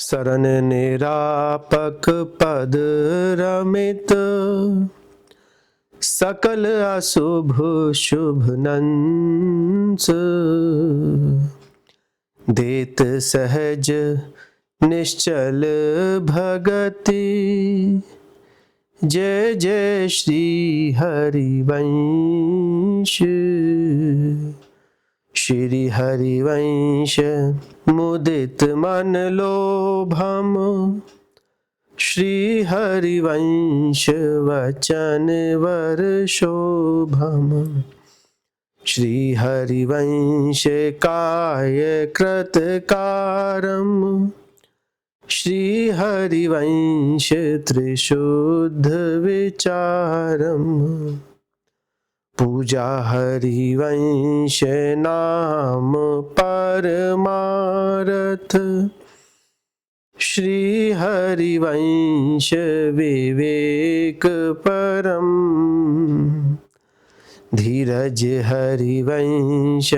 सरन निरापक पद रमित, सकल अशुभ शुभ नंस। देत सहज निश्चल भगति, जय जय श्री हरिवंश। श्री हरिवंश मुदित मन लोभम, श्री हरिवंश वचन वर्षोभम। श्री हरिवंश काय कृतकारम, श्री हरिवंश त्रिशुद्ध विचारम। पूजा हरिवंश नाम परमारथ, श्री हरिवंश विवेक परम। धीरज हरिवंश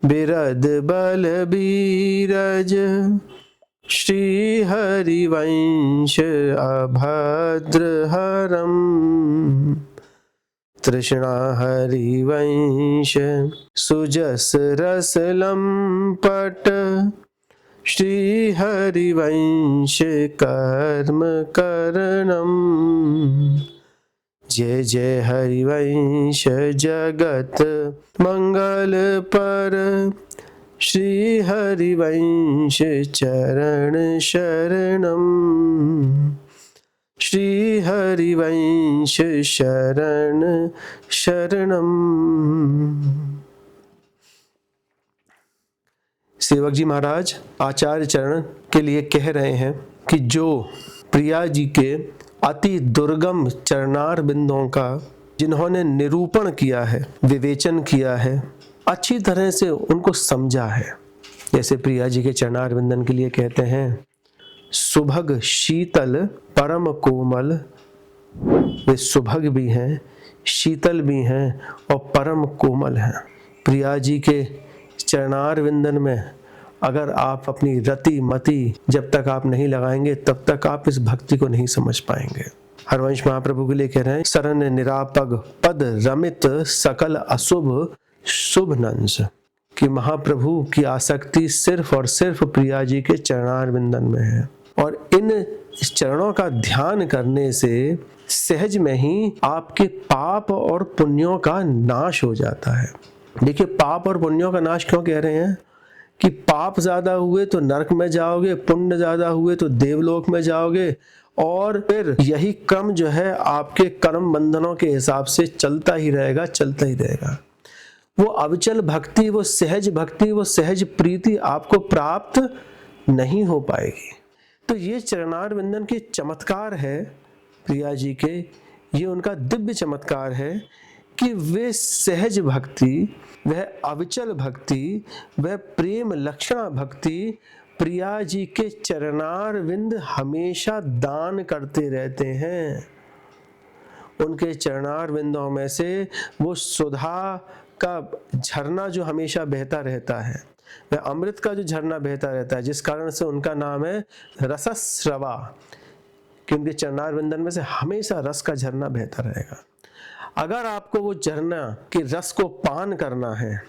बिरद बल बीरज, श्री हरिवंश अभद्र हरम। तृष्णा हरिवंश सुजस रस लंपट, श्री हरिवंश कर्म करणम। जय जय हरिवंश जगत मंगल पर, श्री हरिवंश चरण शरणम। श्री हरिवंश शरण शरणम। सेवक जी महाराज आचार्य चरण के लिए कह रहे हैं कि जो प्रिया जी के अति दुर्गम चरणार बिंदों का जिन्होंने निरूपण किया है, विवेचन किया है, अच्छी तरह से उनको समझा है। जैसे प्रिया जी के चरणार बिंदन के लिए कहते हैं, सुभग शीतल परम कोमल। वे सुभग भी हैं, शीतल भी हैं और परम कोमल हैं। प्रिया जी के चरणार विंदन में अगर आप अपनी रति मति जब तक आप नहीं लगाएंगे तब तक आप इस भक्ति को नहीं समझ पाएंगे। हरवंश महाप्रभु के लिए कह रहे हैं, सरन निरापग पद रमित, सकल अशुभ शुभ नंस। कि महाप्रभु की आसक्ति सिर्फ और सिर्फ प्रिया जी के चरणार विंदन में है और इन चरणों का ध्यान करने से सहज में ही आपके पाप और पुण्यों का नाश हो जाता है। देखिए, पाप और पुण्यों का नाश क्यों कह रहे हैं कि पाप ज्यादा हुए तो नरक में जाओगे, पुण्य ज्यादा हुए तो देवलोक में जाओगे, और फिर यही क्रम जो है आपके कर्म बंधनों के हिसाब से चलता ही रहेगा, चलता ही रहेगा। वो अविचल भक्ति, वो सहज भक्ति, वो सहज प्रीति आपको प्राप्त नहीं हो पाएगी। तो ये चरणार विंदन के चमत्कार है प्रिया जी के, ये उनका दिव्य चमत्कार है कि वे सहज भक्ति, वह अविचल भक्ति, वह प्रेम लक्षणा भक्ति प्रिया जी के चरणार विंद हमेशा दान करते रहते हैं। उनके चरणार विंदों में से वो सुधा का झरना जो हमेशा बहता रहता है, वह अमृत का जो झरना बहता रहता है, जिस कारण से उनका नाम है रसस्रवा, कि उनके चरणार विंदन में से हमेशा रस का झरना बहता रहेगा। अगर आपको वो झरना के रस को पान करना है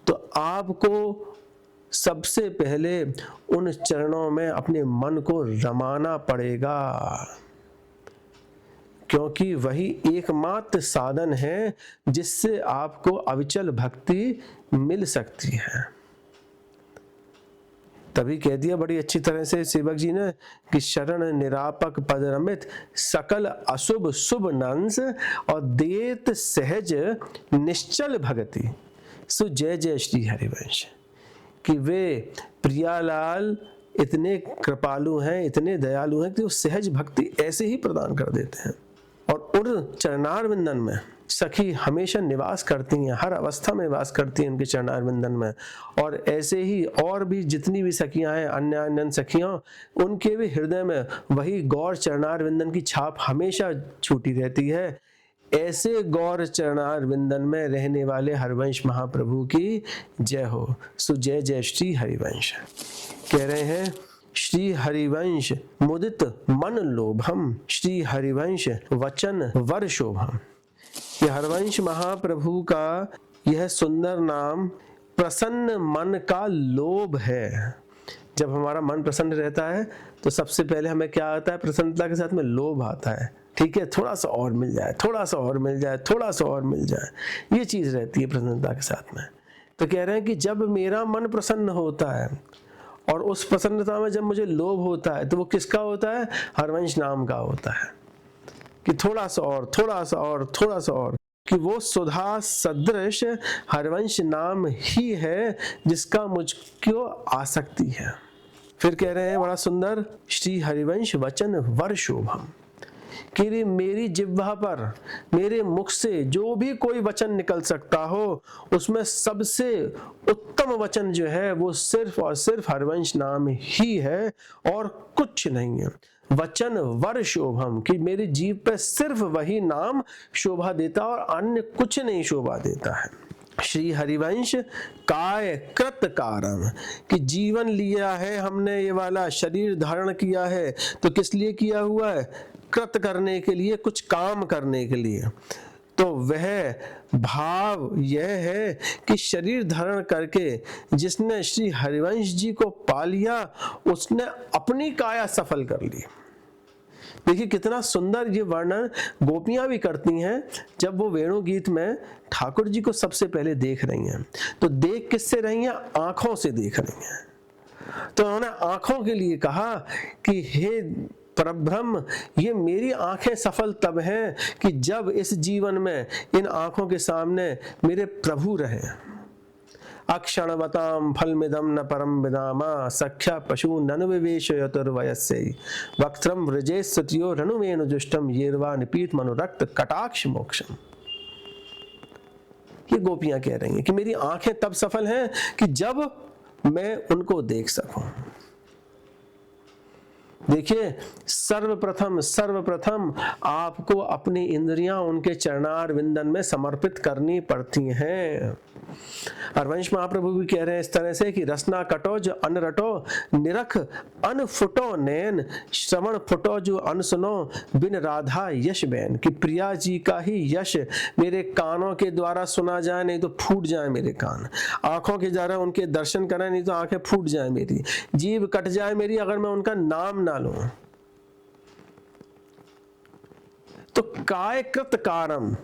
तो आपको सबसे पहले उन चरणों में अपने मन को रमाना पड़ेगा, क्योंकि वही एकमात्र साधन है जिससे आपको अविचल भक्ति मिल सकती है। तभी कह दिया बड़ी अच्छी तरह से सेवक जी ने कि शरण निरापक पद रमित, सकल अशुभ शुभ नंस, और देत सहज निश्चल भगति, सु जय जय श्री हरिवंश। कि वे प्रियालाल इतने कृपालु हैं, इतने दयालु हैं कि वो सहज भक्ति ऐसे ही प्रदान कर देते हैं। और उन चरणार विंदन में सखी हमेशा निवास करती हैं, हर अवस्था में निवास करती हैं उनके चरणार विंदन में। और ऐसे ही और भी जितनी भी सखियां हैं, अन्य अन्य सखियां, उनके भी हृदय में वही गौर चरणार विंदन की छाप हमेशा छूटी रहती है। ऐसे गौर चरणार विंदन में रहने वाले हरवंश महाप्रभु की जय हो। सो जय जय श्री हरिवंश। कह रहे हैं श्री हरिवंश मुदित मन लोभम, श्री हरिवंश वचन वर शोभम। ये हरिवंश महाप्रभु का यह सुंदर नाम प्रसन्न मन का लोभ है। जब हमारा मन प्रसन्न रहता है तो सबसे पहले हमें क्या आता है? प्रसन्नता के साथ में लोभ आता है। ठीक है, थोड़ा सा और मिल जाए, थोड़ा सा और मिल जाए, थोड़ा सा और मिल जाए, ये चीज रहती है प्रसन्नता के साथ में। तो कह रहे हैं कि जब मेरा मन प्रसन्न होता है और उस प्रसन्नता में जब मुझे लोभ होता है तो वो किसका होता है? हरिवंश नाम का होता है कि थोड़ा सा और, थोड़ा सा और, थोड़ा सा और, कि वो सुधा सदृश हरिवंश नाम ही है जिसका मुझको आसक्ति है। फिर कह रहे हैं बड़ा सुंदर, श्री हरिवंश वचन वर शोभम, कि मेरी जिह्वा पर, मेरे मुख से जो भी कोई वचन निकल सकता हो उसमें सबसे उत्तम वचन जो है वो सिर्फ और सिर्फ हरिवंश नाम ही है और कुछ नहीं है। वचन वर शोभम, कि मेरी जीभ पे सिर्फ वही नाम शोभा देता और अन्य कुछ नहीं शोभा देता है। श्री हरिवंश काय कृत कारम, कि जीवन लिया है हमने, ये वाला शरीर धारण किया है तो किस लिए किया हुआ है? कृत करने के लिए, कुछ काम करने के लिए। तो वह भाव यह है कि शरीर धारण करके जिसने श्री हरिवंश जी को पा लिया उसने अपनी काया सफल कर ली। देखिए कितना सुंदर ये वर्णन गोपियां भी करती हैं। जब वो वेणु गीत में ठाकुर जी को सबसे पहले देख रही हैं तो देख किससे रही हैं? आंखों से देख रही हैं। तो उन्होंने आंखों के लिए कहा कि हे परब्रह्म, ये मेरी आंखें सफल तब हैं कि जब इस जीवन में इन आंखों के सामने मेरे प्रभु रहे। अक्षणवताम फलमिदं न परम विदामा, सख्या पशु ननु विवेश यतुर्वयस्यै, वक्त्रम व्रजे स्तुतियो रनुवेणु जुष्टम, येरवा निपीत मनुरक्त कटाक्ष मोक्षम। ये गोपियां कह रही हैं कि मेरी आंखें तब सफल हैं कि जब मैं उनको देख सकूं। देखिए सर्वप्रथम आपको अपनी इंद्रियां उनके चरणार विंदन में समर्पित करनी पड़ती हैं। हरिवंश महाप्रभु भी कह रहे हैं इस तरह से कि रसना कटो जो अन रटो, निरख अन फुटो नैन, श्रवण फुटो जो अन सुनो, बिन राधा यश बैन, कि प्रिया जी का ही यश मेरे कानों के द्वारा सुना जाए नहीं तो फूट जाए मेरे कान, आंखों के द्वारा उनके दर्शन करें नहीं तो आंखें फूट जाए मेरी, जीभ कट जाए मेरी अगर मैं उनका नाम ना लूं। तो काय कृत कारम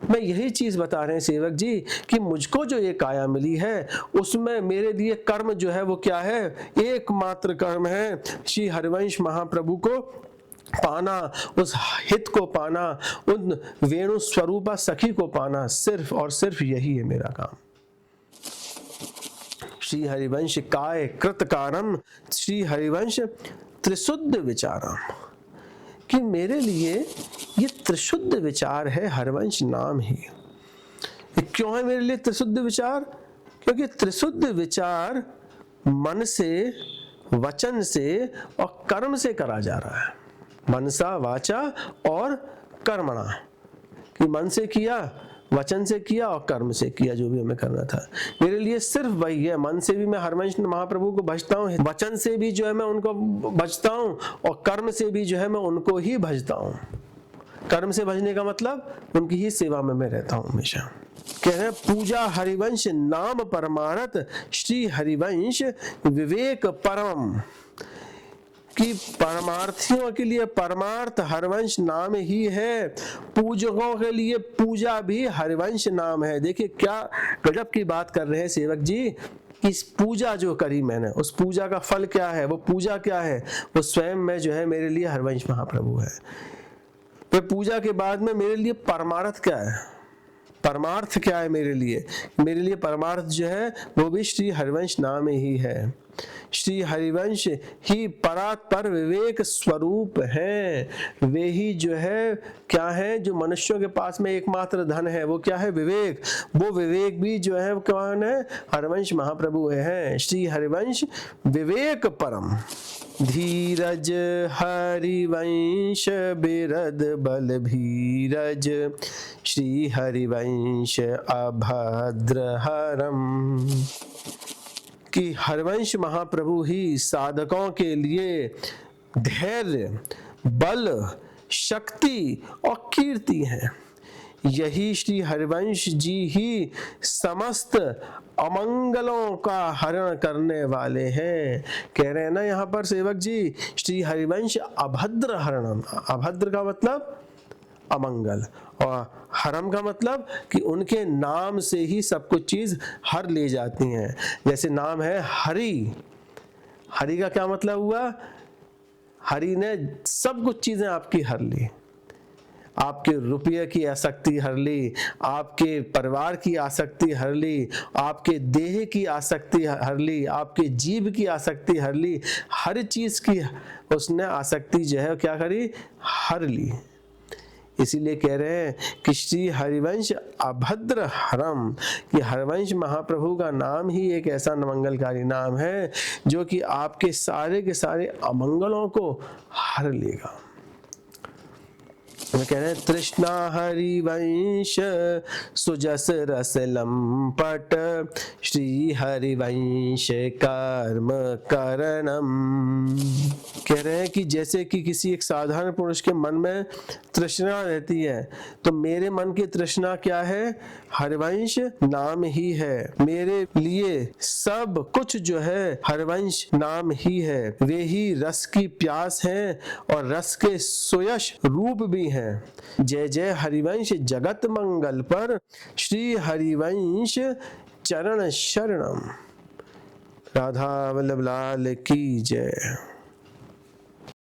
में यही चीज बता रहे हैं सेवक जी कि मुझको जो ये काया मिली है उसमें मेरे लिए कर्म जो है वो क्या है? एकमात्र कर्म है श्री हरिवंश महाप्रभु को पाना, उस हित को पाना, उन वेणु स्वरूपा सखी को पाना, सिर्फ और सिर्फ यही है मेरा काम। श्री हरिवंश काय कृत कारम, श्री हरिवंश त्रिशुद्ध विचारम, कि मेरे लिए ये त्रिशुद्ध विचार है हरिवंश नाम ही। क्यों है मेरे लिए त्रिशुद्ध विचार? क्योंकि त्रिशुद्ध विचार मन से, वचन से और कर्म से करा जा रहा है। मनसा वाचा और कर्मणा, कि मन से किया, वचन से किया और कर्म से किया, जो भी हमें करना था। मेरे लिए सिर्फ वही है। मन से भी मैं हरिवंश महाप्रभु को भजता हूँ, वचन से भी जो है मैं उनको भजता हूँ और कर्म से भी जो है मैं उनको ही भजता हूँ। कर्म से भजने का मतलब उनकी ही सेवा में मैं रहता हूँ हमेशा। कह रहे हैं पूजा हरिवंश नाम परमारथ, श्री हरिवंश विवेक परम, कि परमार्थियों के लिए परमार्थ हरिवंश नाम ही है, पूजकों के लिए पूजा भी हरिवंश नाम है। देखिए क्या गजब की बात कर रहे हैं सेवक जी। इस पूजा जो करी मैंने, उस पूजा का फल क्या है? वो पूजा क्या है? वो स्वयं में जो है मेरे लिए हरिवंश महाप्रभु है। तो पूजा के बाद में मेरे लिए परमार्थ क्या है? परमार्थ क्या है मेरे लिए? मेरे लिए परमार्थ जो है वो भी श्री हरिवंश नाम ही है। श्री हरिवंश ही परात्पर विवेक स्वरूप है। वे ही जो है क्या है? जो मनुष्यों के पास में एकमात्र धन है वो क्या है? विवेक। वो विवेक भी जो है कौन है? हरिवंश महाप्रभु है। श्री हरिवंश विवेक परम, धीरज हरिवंश बिरद बल भीरज, श्री हरिवंश अभद्र हरम। कि हरिवंश महाप्रभु ही साधकों के लिए धैर्य, बल, शक्ति और कीर्ति है। यही श्री हरिवंश जी ही समस्त अमंगलों का हरण करने वाले हैं। कह रहे हैं ना यहाँ पर सेवक जी, श्री हरिवंश अभद्र हरणम। अभद्र का मतलब अमंगल, और हरम का मतलब कि उनके नाम से ही सब कुछ चीज हर ले जाती हैं। जैसे नाम है हरि, हरि का क्या मतलब हुआ? हरि ने सब कुछ चीजें आपकी हर ली। आपके रुपये की आसक्ति हर ली, आपके परिवार की आसक्ति हर ली, आपके देह की आसक्ति हर ली, आपके जीव की आसक्ति हर ली। हर चीज की उसने आसक्ति जो है क्या करी? हर ली। इसीलिए कह रहे हैं कि श्री हरिवंश अभद्र हरम, कि हरिवंश महाप्रभु का नाम ही एक ऐसा मंगलकारी नाम है जो कि आपके सारे के सारे अमंगलों को हर लेगा। कह रहे हैं तृष्णा हरिवंश सुजस रस लंपट, श्री हरिवंश कर्म करणम। कह रहे हैं कि जैसे कि किसी एक साधारण पुरुष के मन में तृष्णा रहती है, तो मेरे मन की तृष्णा क्या है? हरिवंश नाम ही है। मेरे लिए सब कुछ जो है हरिवंश नाम ही है। वे ही रस की प्यास है और रस के सुयश रूप भी हैं। जय जय हरिवंश जगत मंगल पर, श्री हरिवंश चरण शरणम। राधा वल्लभ लाल की जय।